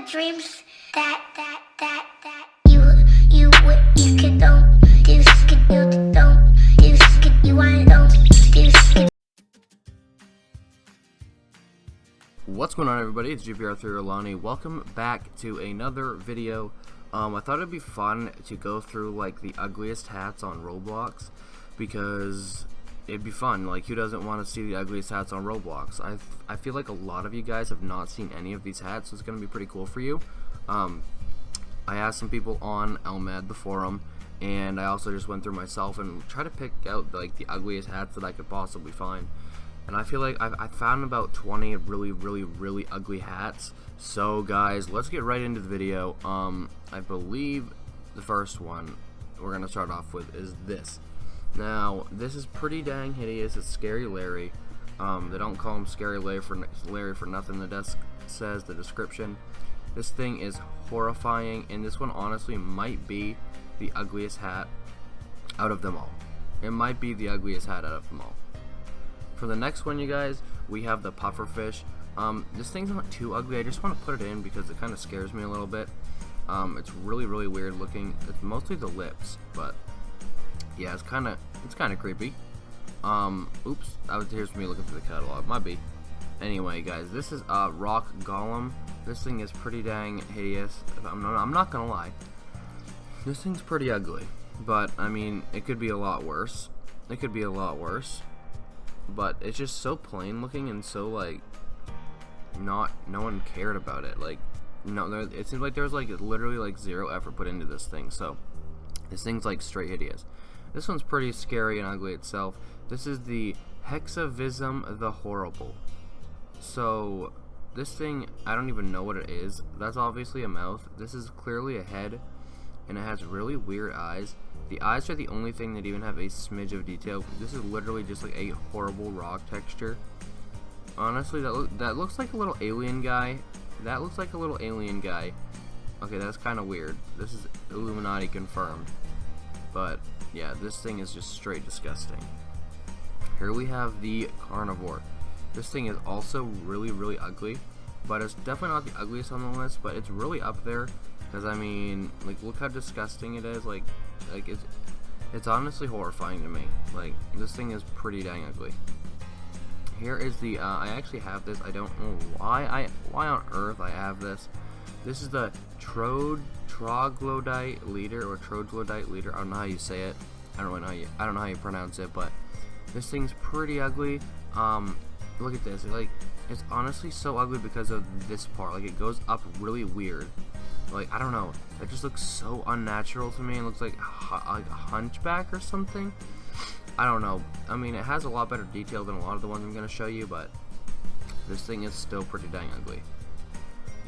dreams that you can don't do skid you don't do skid you want don't do skid. What's going on, everybody? It's GPR3Alani. Welcome back to another video. I thought it'd be fun to go through like the ugliest hats on Roblox, because it'd be fun. Like, who doesn't want to see the ugliest hats on Roblox? I feel like a lot of you guys have not seen any of these hats, so it's gonna be pretty cool for you. I asked some people on the forum, and I also just went through myself and tried to pick out like the ugliest hats that I could possibly find. And I feel like I found about 20 really ugly hats. So guys, let's get right into the video. I believe the first one we're gonna start off with is this. Now, this is pretty dang hideous. It's Scary Larry. They don't call him Scary Larry for nothing. The desk says the description. This thing is horrifying, and this one honestly might be the ugliest hat out of them all. It might be the ugliest hat out of them all. For the next one, you guys, we have the pufferfish. This thing's not too ugly. I just want to put it in because it kind of scares me a little bit. It's really weird looking. It's mostly the lips, but yeah, it's kind of creepy. Oops, here's me looking through the catalog. Might be. Anyway, guys, this is Rock Golem. This thing is pretty dang hideous. I'm not gonna lie. This thing's pretty ugly, but I mean, it could be a lot worse. It could be a lot worse. But it's just so plain looking and so like no one cared about it. Like, it seems like there was like literally like zero effort put into this thing. So this thing's like straight hideous. This one's pretty scary and ugly itself. This is the Hexavism the Horrible. So this thing, I don't even know what it is. That's obviously a mouth. This is clearly a head, and it has really weird eyes. The eyes are the only thing that even have a smidge of detail. This is literally just like a horrible rock texture. Honestly, that looks like a little alien guy. That looks like a little alien guy. Okay, that's kind of weird. This is Illuminati confirmed. But yeah, this thing is just straight disgusting. Here we have the Carnivore. This thing is also really ugly, but it's definitely not the ugliest on the list, but it's really up there. Because I mean, like, look how disgusting it is. Like it's honestly horrifying to me. Like, this thing is pretty dang ugly. Here is the I actually have this. I don't know why on earth I have this. This is the Troglodyte leader, or Troglodyte leader. I don't know how you say it. I don't know how you pronounce it, but this thing's pretty ugly. Look at this. It's honestly so ugly because of this part. Like, it goes up really weird. Like, I don't know. It just looks so unnatural to me. It looks like a hunchback or something. I don't know. I mean, it has a lot better detail than a lot of the ones I'm going to show you, but this thing is still pretty dang ugly.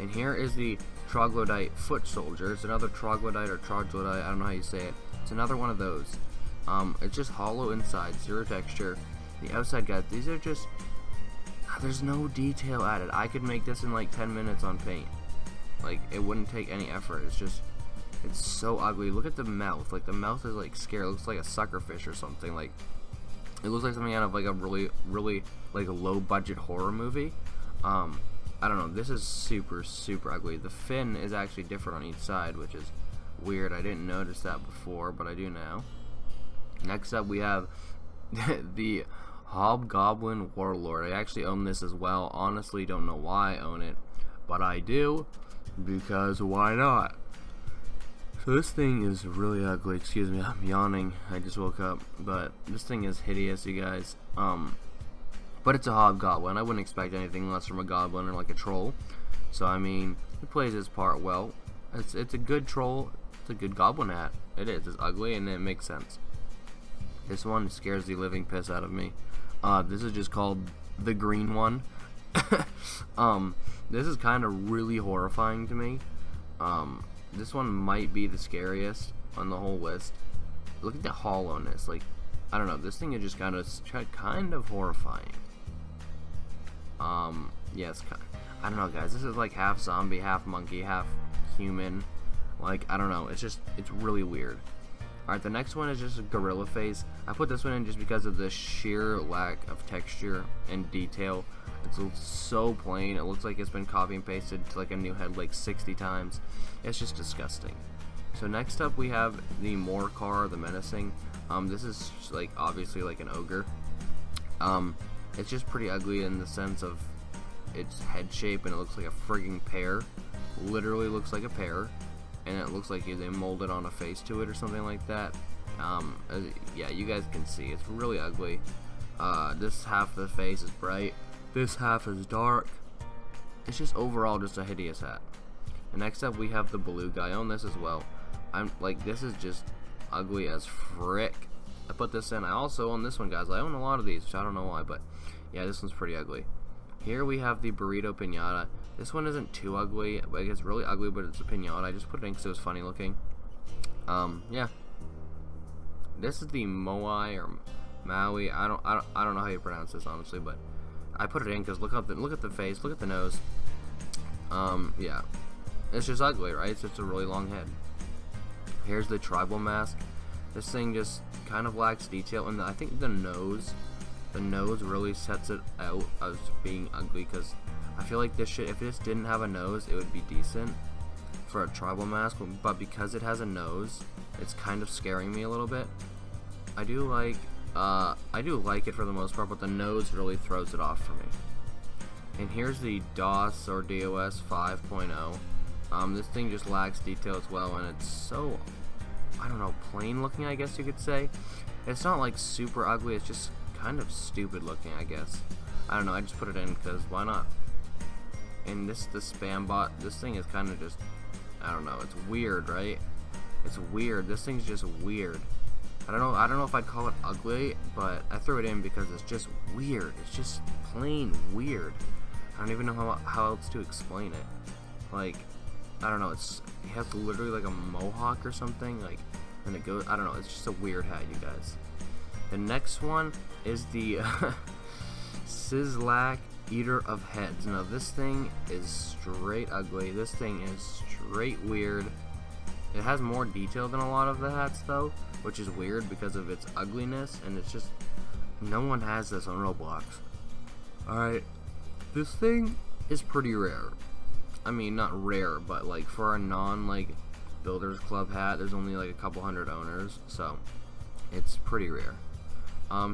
And here is the Troglodyte foot soldier. It's another Troglodyte or Troglodyte. I don't know how you say it. It's another one of those. It's just hollow inside, zero texture. The outside guys, these are just, there's no detail added. I could make this in like 10 minutes on paint. Like, it wouldn't take any effort. It's so ugly. Look at the mouth. Like, the mouth is like scary. It looks like a suckerfish or something. Like, it looks like something out of like a really like a low budget horror movie. I don't know. This is super ugly. The fin is actually different on each side, which is weird. I didn't notice that before, but I do now. Next up, we have the Hobgoblin Warlord. I actually own this as well. Honestly, don't know why I own it, but I do, because why not? So this thing is really ugly. Excuse me, I'm yawning. I just woke up. But this thing is hideous, you guys. But it's a hobgoblin. I wouldn't expect anything less from a goblin or like a troll. So I mean, it plays its part well. It's a good troll. It's a good goblin hat. It is. It's ugly and it makes sense. This one scares the living piss out of me. This is just called the green one. This is kind of really horrifying to me. This one might be the scariest on the whole list. Look at the hollowness. Like, I don't know. This thing is just kind of horrifying. Yes, I don't know, guys. This is like half zombie, half monkey, half human. Like, I don't know. It's really weird. Alright, the next one is just a gorilla face. I put this one in just because of the sheer lack of texture and detail. It's so plain. It looks like it's been copy and pasted to like a new head like 60 times. It's just disgusting. So next up we have the Morcar, the Menacing. This is like obviously like an ogre. It's just pretty ugly in the sense of its head shape, and it looks like a frigging pear. Literally looks like a pear, and it looks like they molded on a face to it or something like that. Yeah, you guys can see it's really ugly. This half of the face is bright, this half is dark. It's just overall just a hideous hat. And next up we have the Beluga. I own this as well. I'm like, this is just ugly as frick. I put this in. I also own this one, guys. I own a lot of these, which I don't know why, but yeah, this one's pretty ugly. Here we have the Burrito Pinata. This one isn't too ugly. Like, it's really ugly, but it's a pinata. I just put it in because it was funny looking. Yeah. This is the Maui or Maui. I don't know how you pronounce this, honestly, but I put it in because look at the face, look at the nose. Yeah, it's just ugly, right? It's just a really long head. Here's the tribal mask. This thing just kind of lacks detail, and I think the nose really sets it out as being ugly, because I feel like this shit, if this didn't have a nose, it would be decent for a tribal mask, but because it has a nose, it's kind of scaring me a little bit. I do like it for the most part, but the nose really throws it off for me. And here's the DOS or DOS 5.0. This thing just lacks detail as well, and it's so, I don't know, plain looking, I guess you could say. It's not like super ugly, it's just kind of stupid looking, I guess. I don't know, I just put it in because why not? And this is the Spambot. This thing is kind of just, I don't know, it's weird, right? It's weird. This thing's just weird. I don't know if I'd call it ugly, but I threw it in because it's just weird. It's just plain weird. I don't even know how else to explain it. Like, I don't know, it has literally like a mohawk or something, like, and it goes, I don't know, it's just a weird hat, you guys. The next one is the Sizzlack Eater of Heads. Now this thing is straight ugly. This thing is straight weird. It has more detail than a lot of the hats though, which is weird because of its ugliness, and it's just, no one has this on Roblox. Alright, this thing is pretty rare. I mean, not rare, but like for a non like Builders Club hat, there's only like a couple hundred owners, so it's pretty rare.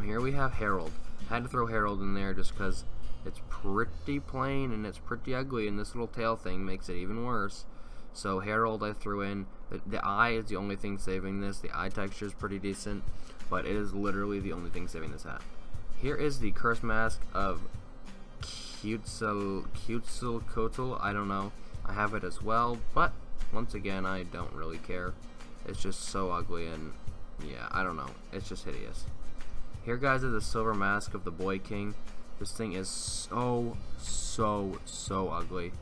Here we have Harold. Had to throw Harold in there just because it's pretty plain and it's pretty ugly, and this little tail thing makes it even worse. So Harold I threw in. The eye is the only thing saving this. The eye texture is pretty decent, but it is literally the only thing saving this hat. Here is the curse mask of Quetzalcoatl. I don't know. I have it as well, but once again, I don't really care. It's just so ugly, and yeah, I don't know. It's just hideous. Here, guys, is the silver mask of the Boy King. This thing is so ugly.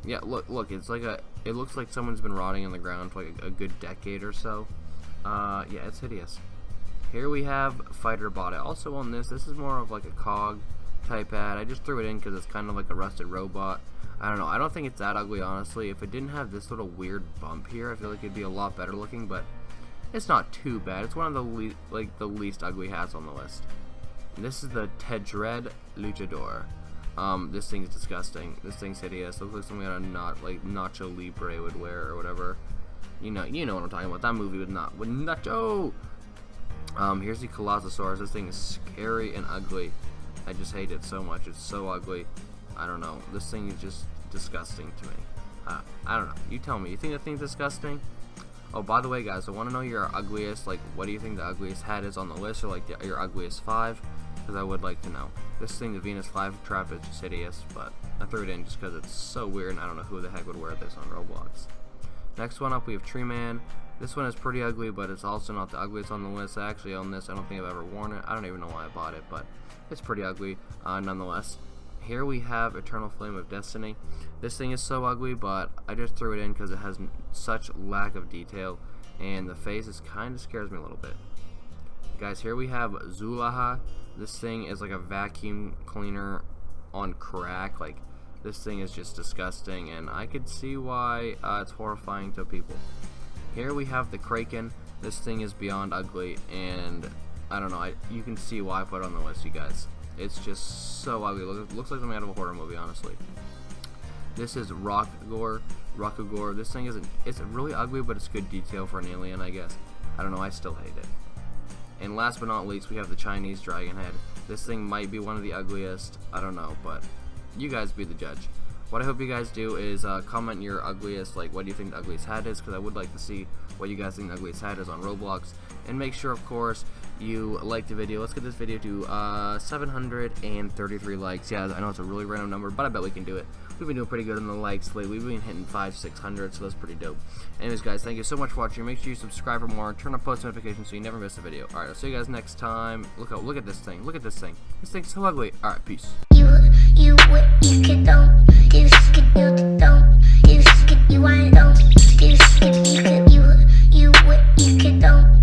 Yeah, look, it's like it looks like someone's been rotting in the ground for like a good decade or so. Yeah, it's hideous. Here we have Fighter Bot. I also own this. This is more of like a cog type hat. I just threw it in because it's kind of like a rusted robot. I don't know. I don't think it's that ugly, honestly. If it didn't have this little weird bump here, I feel like it'd be a lot better looking, but it's not too bad. It's one of the least ugly hats on the list. And this is the Tedred Luchador. This thing's disgusting. This thing's hideous. Looks like something on Nacho Libre would wear or whatever. You know what I'm talking about. That movie with Nacho. Here's the Colossus. This thing is scary and ugly. I just hate it so much. It's so ugly. I don't know. This thing is just disgusting to me. I don't know. You tell me. You think that thing's disgusting? Oh, by the way, guys, I want to know your ugliest. Like, what do you think the ugliest hat is on the list, or like your ugliest 5? Because I would like to know. This thing, the Venus Flytrap, is just hideous, but I threw it in just because it's so weird, and I don't know who the heck would wear this on Roblox. Next one up, we have Tree Man. This one is pretty ugly, but it's also not the ugliest on the list. I actually own this. I don't think I've ever worn it. I don't even know why I bought it, but it's pretty ugly nonetheless. Here we have Eternal Flame of Destiny. This thing is so ugly, but I just threw it in because it has such lack of detail, and the face kind of scares me a little bit. Guys, here we have Zulaha. This thing is like a vacuum cleaner on crack. Like, this thing is just disgusting, and I could see why it's horrifying to people. Here we have the Kraken. This thing is beyond ugly, and I don't know. You can see why I put it on the list, you guys. It's just so ugly. Looks like something out of a horror movie, honestly. This is Rockugore. This thing it's really ugly, but it's good detail for an alien, I guess. I don't know, I still hate it. And last but not least, we have the Chinese dragon head. This thing might be one of the ugliest, I don't know, but you guys be the judge. What I hope you guys do is comment your ugliest, like what do you think the ugliest hat is, because I would like to see what you guys think the ugliest hat is on Roblox. And make sure, of course, you like the video. Let's get this video to 733 likes. Yeah, I know it's a really random number, but I bet we can do it. We've been doing pretty good on the likes lately. We've been hitting 500-600, so that's pretty dope. Anyways, guys, thank you so much for watching. Make sure you subscribe for more. Turn on post notifications so you never miss a video. Alright, I'll see you guys next time. Look at this thing. Look at this thing. This thing's so ugly. Alright, peace. You could don't. You could you don't. You could you I don't. You could you could don't.